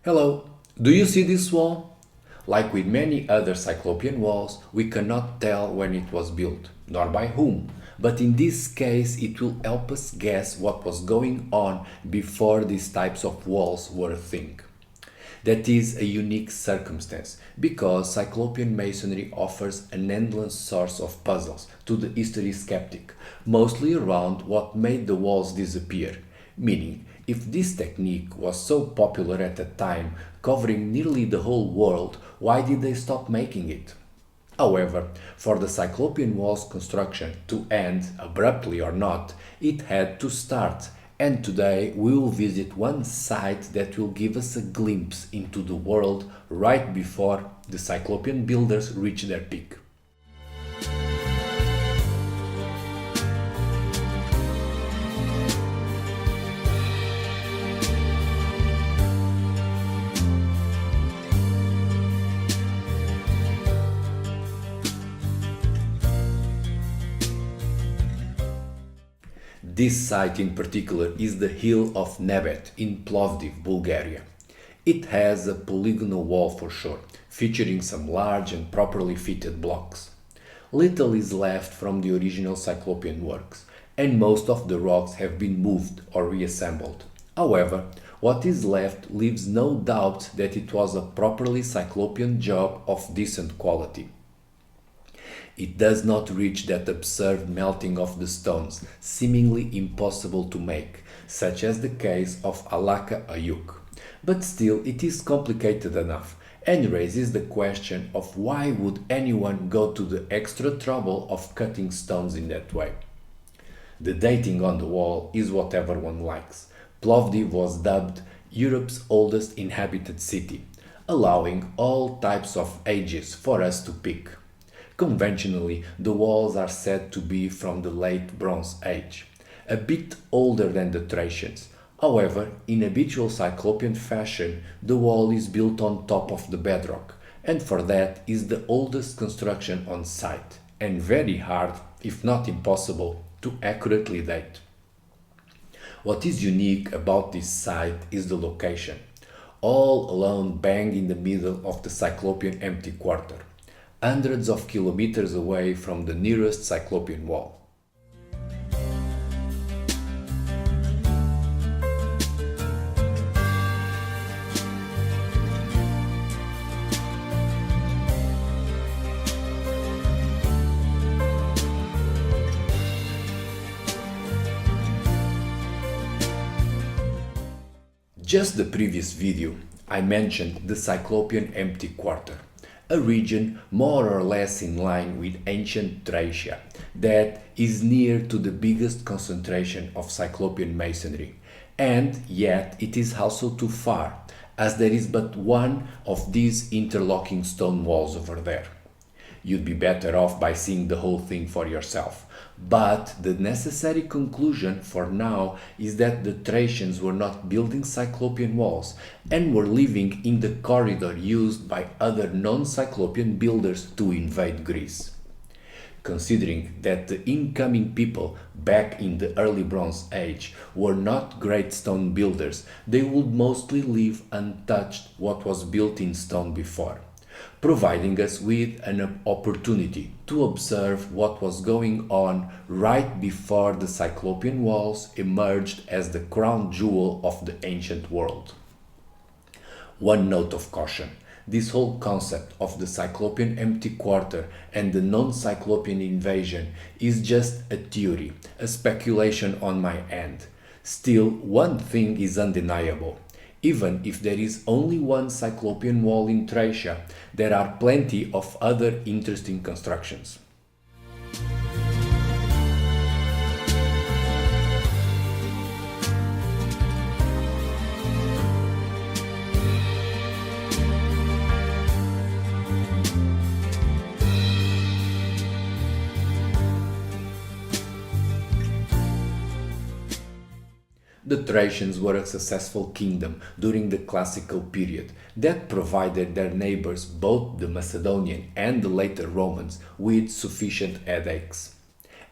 Hello, do you see this wall? Like with many other Cyclopean walls, we cannot tell when it was built, nor by whom, but in this case it will help us guess what was going on before these types of walls were a thing. That is a unique circumstance, because Cyclopean masonry offers an endless source of puzzles to the history skeptic, mostly around what made the walls disappear, meaning if this technique was so popular at the time, covering nearly the whole world, why did they stop making it? However, for the Cyclopean wall's construction to end, abruptly or not, it had to start, and today we will visit one site that will give us a glimpse into the world right before the Cyclopean builders reached their peak. This site in particular is the hill of Nebet in Plovdiv, Bulgaria. It has a polygonal wall for sure, featuring some large and properly fitted blocks. Little is left from the original Cyclopean works, and most of the rocks have been moved or reassembled. However, what is left leaves no doubt that it was a properly Cyclopean job of decent quality. It does not reach that absurd melting of the stones, seemingly impossible to make, such as the case of Alaka Ayuk. But still it is complicated enough, and raises the question of why would anyone go to the extra trouble of cutting stones in that way. The dating on the wall is whatever one likes. Plovdiv was dubbed Europe's oldest inhabited city, allowing all types of ages for us to pick. Conventionally, the walls are said to be from the late Bronze Age, a bit older than the Thracians. However, in habitual Cyclopean fashion, the wall is built on top of the bedrock, and for that is the oldest construction on site, and very hard, if not impossible, to accurately date. What is unique about this site is the location, all alone bang in the middle of the Cyclopean empty quarter, hundreds of kilometers away from the nearest Cyclopean wall. Just the previous video, I mentioned the Cyclopean empty quarter, a region more or less in line with ancient Thracia that is near to the biggest concentration of Cyclopean masonry, and yet it is also too far, as there is but one of these interlocking stone walls over there. You'd be better off by seeing the whole thing for yourself. But the necessary conclusion for now is that the Thracians were not building Cyclopean walls and were living in the corridor used by other non-Cyclopean builders to invade Greece. Considering that the incoming people back in the early Bronze Age were not great stone builders, they would mostly leave untouched what was built in stone before, providing us with an opportunity to observe what was going on right before the Cyclopean walls emerged as the crown jewel of the ancient world. One note of caution: this whole concept of the Cyclopean empty quarter and the non-Cyclopean invasion is just a theory, a speculation on my end. Still, one thing is undeniable. Even if there is only one Cyclopean wall in Thracia, there are plenty of other interesting constructions. The Thracians were a successful kingdom during the classical period that provided their neighbors, both the Macedonian and the later Romans, with sufficient headaches.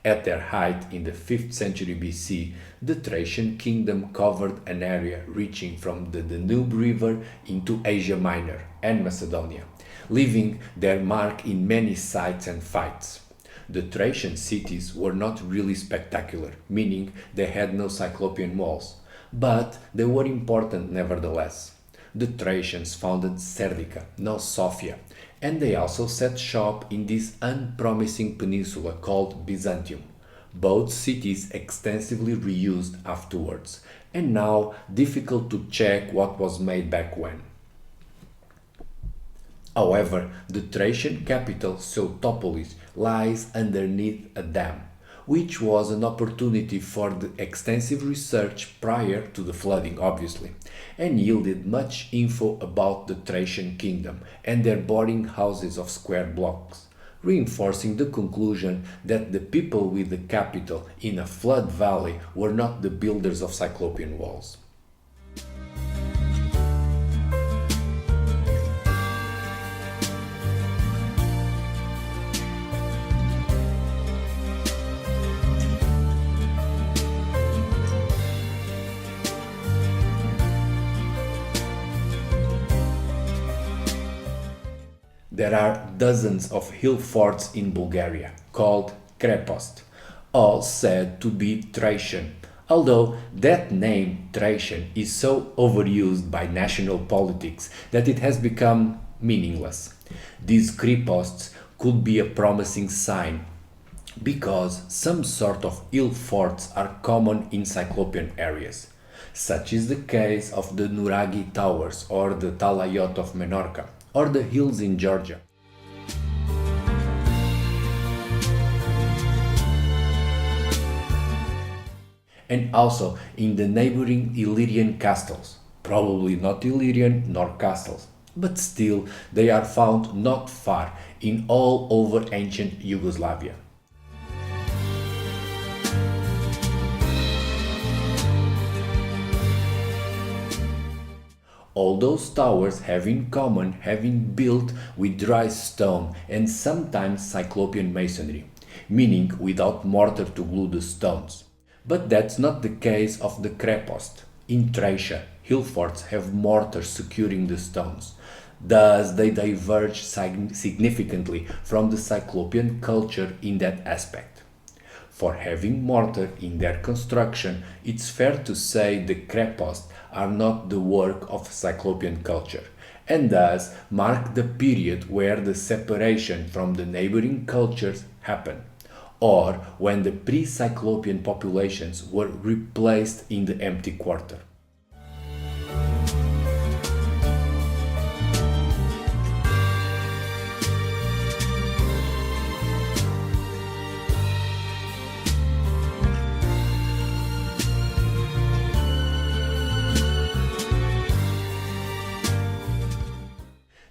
At their height in the 5th century BC, the Thracian kingdom covered an area reaching from the Danube River into Asia Minor and Macedonia, leaving their mark in many sites and fights. The Thracian cities were not really spectacular, meaning they had no Cyclopean walls, but they were important nevertheless. The Thracians founded Serdica, now Sofia, and they also set shop in this unpromising peninsula called Byzantium. Both cities extensively reused afterwards, and now difficult to check what was made back when. However, the Thracian capital Pseutopolis lies underneath a dam, which was an opportunity for the extensive research prior to the flooding, obviously, and yielded much info about the Thracian kingdom and their boarding houses of square blocks, reinforcing the conclusion that the people with the capital in a flood valley were not the builders of Cyclopean walls. There are dozens of hill forts in Bulgaria, called krepost, all said to be Thracian, although that name Thracian is so overused by national politics that it has become meaningless. These kreposts could be a promising sign because some sort of hill forts are common in Cyclopean areas. Such is the case of the Nuraghi Towers or the Talayot of Menorca, or the hills in Georgia. And also in the neighboring Illyrian castles, probably not Illyrian nor castles, but still they are found not far in all over ancient Yugoslavia. All those towers have in common having built with dry stone and sometimes Cyclopean masonry, meaning without mortar to glue the stones. But that's not the case of the krepost. In Thracia, hill forts have mortars securing the stones. Thus, they diverge significantly from the Cyclopean culture in that aspect. For having mortar in their construction, it's fair to say the krepost are not the work of Cyclopean culture, and thus mark the period where the separation from the neighboring cultures happened, or when the pre-Cyclopean populations were replaced in the empty quarter.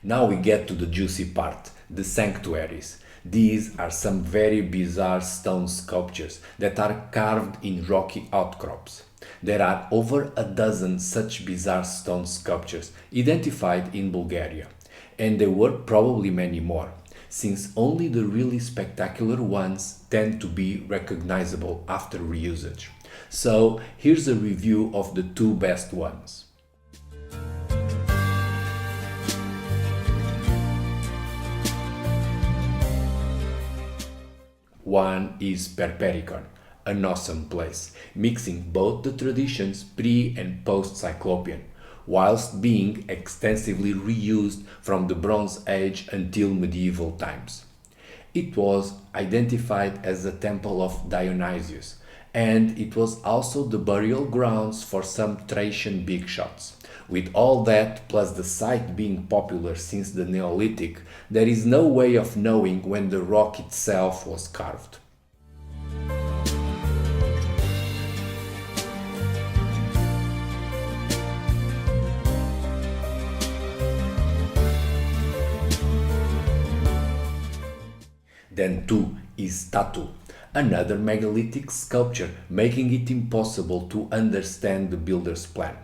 Now we get to the juicy part, the sanctuaries. These are some very bizarre stone sculptures that are carved in rocky outcrops. There are over a dozen such bizarre stone sculptures identified in Bulgaria, and there were probably many more, since only the really spectacular ones tend to be recognizable after reusage. So here's a review of the two best ones. One is Perperikon, an awesome place, mixing both the traditions pre- and post-Cyclopean, whilst being extensively reused from the Bronze Age until medieval times. It was identified as a temple of Dionysius, and it was also the burial grounds for some Thracian big shots. With all that, plus the site being popular since the Neolithic, there is no way of knowing when the rock itself was carved. Then two is Tatu, another megalithic sculpture making it impossible to understand the builder's plan.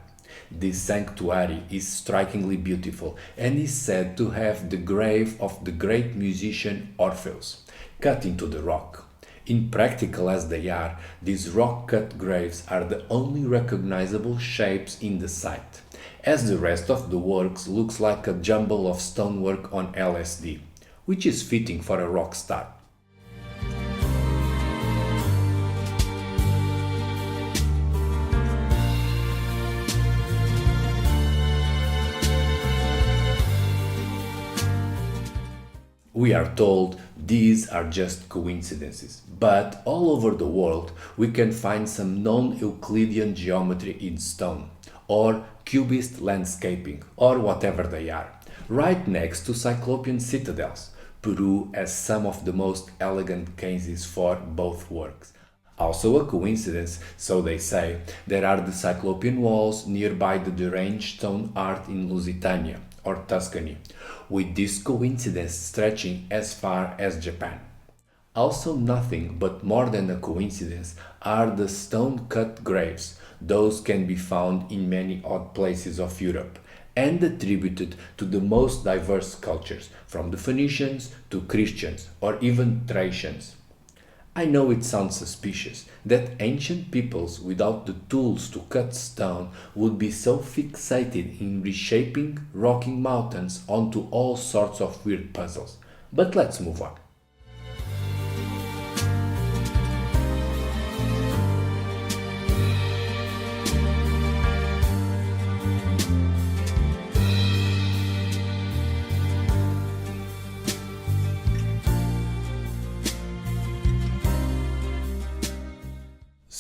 This sanctuary is strikingly beautiful and is said to have the grave of the great musician Orpheus cut into the rock. Impractical as they are, these rock-cut graves are the only recognizable shapes in the site, as the rest of the works looks like a jumble of stonework on LSD, which is fitting for a rock star. We are told these are just coincidences, but all over the world we can find some non-Euclidean geometry in stone, or cubist landscaping, or whatever they are, right next to Cyclopean citadels. Peru has some of the most elegant cases for both works. Also a coincidence, so they say, there are the Cyclopean walls nearby the deranged stone art in Lusitania, or Tuscany, with this coincidence stretching as far as Japan. Also nothing but more than a coincidence are the stone-cut graves. Those can be found in many odd places of Europe and attributed to the most diverse cultures, from the Phoenicians to Christians or even Thracians. I know it sounds suspicious that ancient peoples without the tools to cut stone would be so fixated in reshaping rocking mountains onto all sorts of weird puzzles, but let's move on.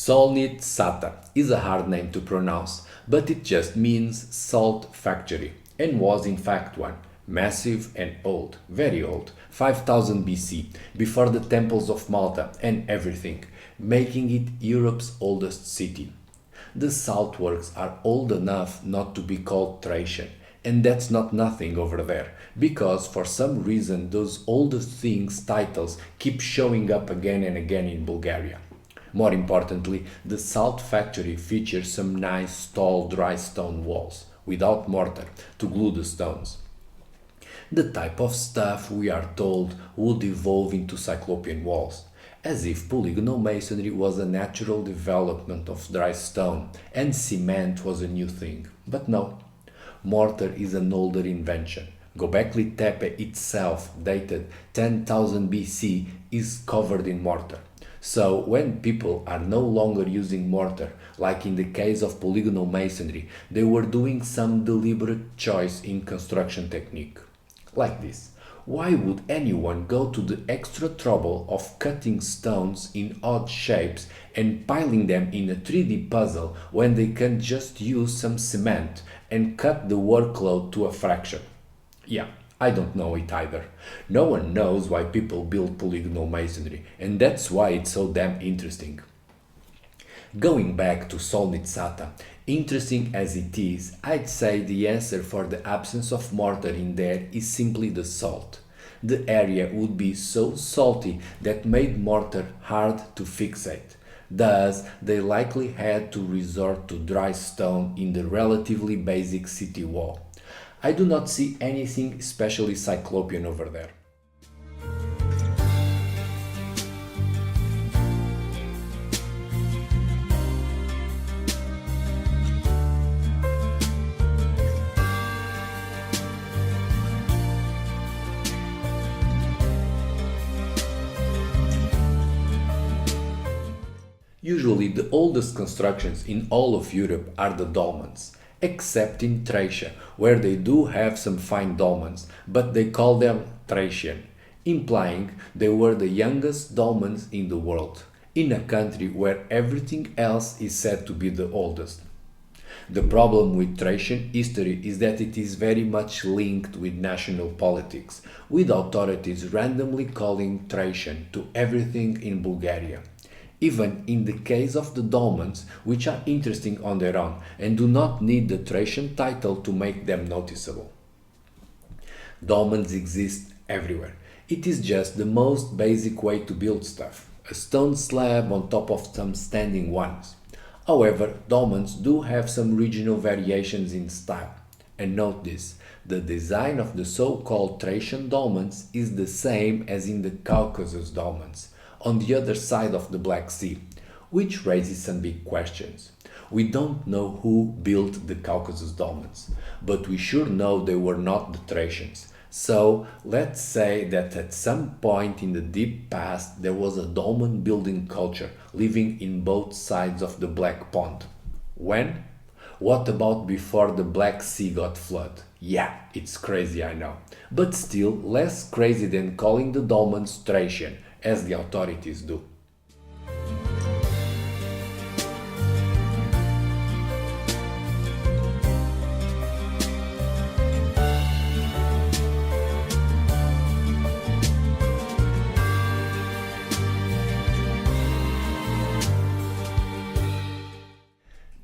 Solnit-Sata is a hard name to pronounce, but it just means salt factory, and was in fact one, massive and old, very old, 5000 BC, before the temples of Malta and everything, making it Europe's oldest city. The salt works are old enough not to be called Thracian, and that's not nothing over there, because for some reason those oldest things titles keep showing up again and again in Bulgaria. More importantly, the salt factory features some nice tall dry stone walls, without mortar, to glue the stones. The type of stuff we are told would evolve into Cyclopean walls, as if polygonal masonry was a natural development of dry stone and cement was a new thing. But no, mortar is an older invention. Göbekli Tepe itself, dated 10,000 BC, is covered in mortar. So when people are no longer using mortar, like in the case of polygonal masonry, they were doing some deliberate choice in construction technique. Like this. Why would anyone go to the extra trouble of cutting stones in odd shapes and piling them in a 3D puzzle when they can just use some cement and cut the workload to a fraction? Yeah, I don't know it either. No one knows why people build polygonal masonry, and that's why it's so damn interesting. Going back to Solnit-Sata, interesting as it is, I'd say the answer for the absence of mortar in there is simply the salt. The area would be so salty that made mortar hard to fixate. Thus, they likely had to resort to dry stone in the relatively basic city wall. I do not see anything especially Cyclopean over there. Usually the oldest constructions in all of Europe are the dolmens, except in Thracia, where they do have some fine dolmens, but they call them Thracian, implying they were the youngest dolmens in the world, in a country where everything else is said to be the oldest. The problem with Thracian history is that it is very much linked with national politics, with authorities randomly calling Thracian to everything in Bulgaria. Even in the case of the dolmens, which are interesting on their own and do not need the Thracian title to make them noticeable. Dolmens exist everywhere. It is just the most basic way to build stuff, a stone slab on top of some standing ones. However, dolmens do have some regional variations in style. And note this, the design of the so-called Thracian dolmens is the same as in the Caucasus dolmens, on the other side of the Black Sea, which raises some big questions. We don't know who built the Caucasus dolmens, but we sure know they were not the Thracians. So let's say that at some point in the deep past there was a dolmen building culture living in both sides of the Black Pond. When? What about before the Black Sea got flooded? Yeah, it's crazy, I know. But still less crazy than calling the dolmens Thracian, as the authorities do.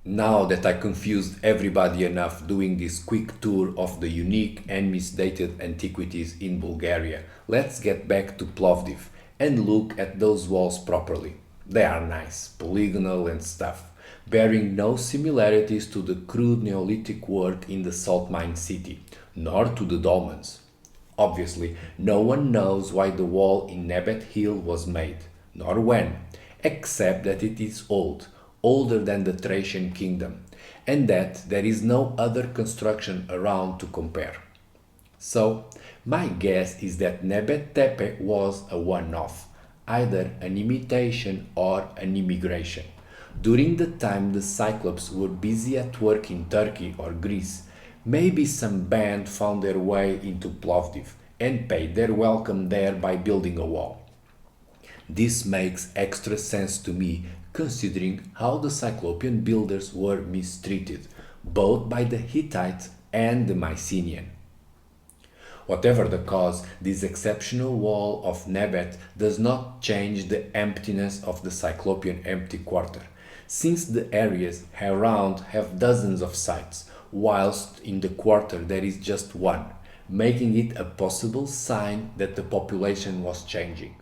Now that I confused everybody enough doing this quick tour of the unique and misdated antiquities in Bulgaria, let's get back to Plovdiv and look at those walls properly. They are nice, polygonal and stuff, bearing no similarities to the crude Neolithic work in the salt mine city, nor to the dolmens. Obviously, no one knows why the wall in Nebet Hill was made, nor when, except that it is old, older than the Thracian kingdom, and that there is no other construction around to compare. So, my guess is that Nebet Tepe was a one-off, either an imitation or an immigration. During the time the Cyclops were busy at work in Turkey or Greece, maybe some band found their way into Plovdiv and paid their welcome there by building a wall. This makes extra sense to me considering how the Cyclopean builders were mistreated, both by the Hittites and the Mycenaean. Whatever the cause, this exceptional wall of Nebet does not change the emptiness of the Cyclopean empty quarter, since the areas around have dozens of sites, whilst in the quarter there is just one, making it a possible sign that the population was changing.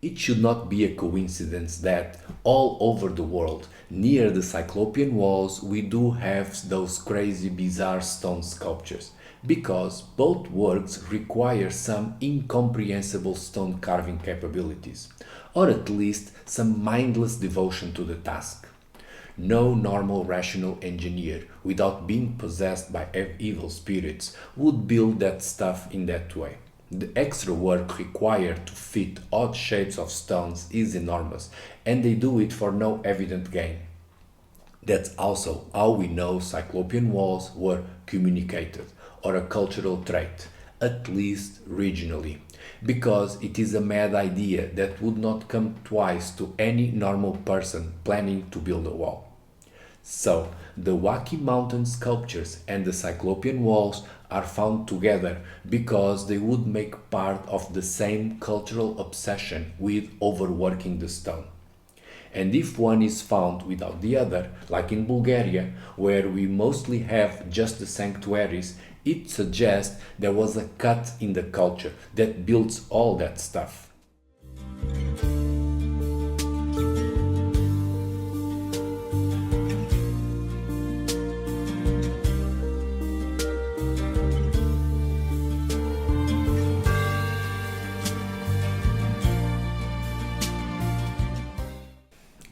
It should not be a coincidence that all over the world, near the Cyclopean walls, we do have those crazy bizarre stone sculptures, because both works require some incomprehensible stone carving capabilities, or at least some mindless devotion to the task. No normal rational engineer, without being possessed by evil spirits, would build that stuff in that way. The extra work required to fit odd shapes of stones is enormous, and they do it for no evident gain. That's also how we know Cyclopean walls were communicated, or a cultural trait, at least regionally, because it is a mad idea that would not come twice to any normal person planning to build a wall. So, the Waki mountain sculptures and the Cyclopean walls are found together because they would make part of the same cultural obsession with overworking the stone. And if one is found without the other, like in Bulgaria, where we mostly have just the sanctuaries, it suggests there was a cut in the culture that builds all that stuff.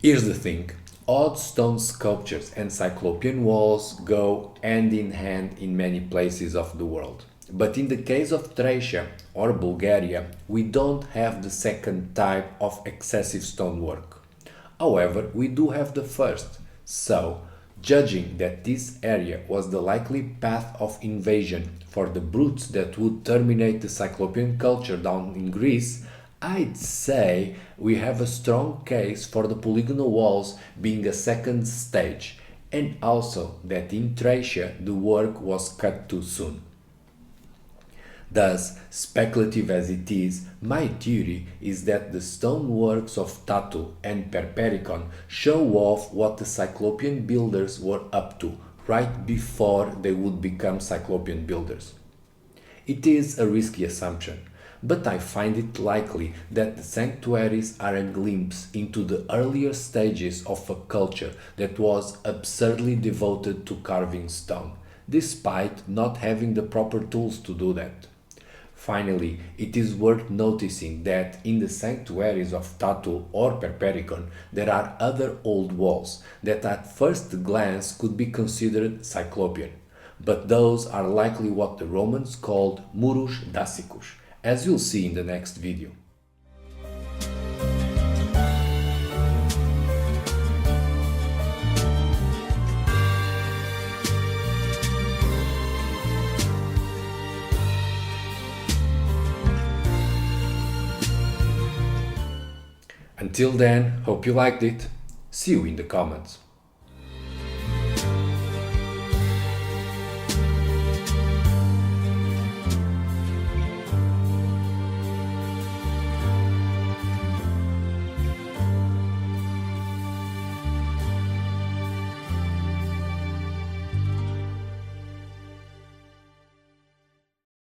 Here's the thing, odd stone sculptures and Cyclopean walls go hand in hand in many places of the world. But in the case of Thracia or Bulgaria, we don't have the second type of excessive stonework. However, we do have the first. So, judging that this area was the likely path of invasion for the brutes that would terminate the Cyclopean culture down in Greece, I'd say we have a strong case for the polygonal walls being a second stage, and also that in Thracia the work was cut too soon. Thus, speculative as it is, my theory is that the stoneworks of Tatu and Perperikon show off what the Cyclopean builders were up to, right before they would become Cyclopean builders. It is a risky assumption, but I find it likely that the sanctuaries are a glimpse into the earlier stages of a culture that was absurdly devoted to carving stone, despite not having the proper tools to do that. Finally, it is worth noticing that in the sanctuaries of Tatu or Perpericon, there are other old walls that at first glance could be considered Cyclopean, but those are likely what the Romans called murus dassicus, as you'll see in the next video. Until then, hope you liked it. See you in the comments.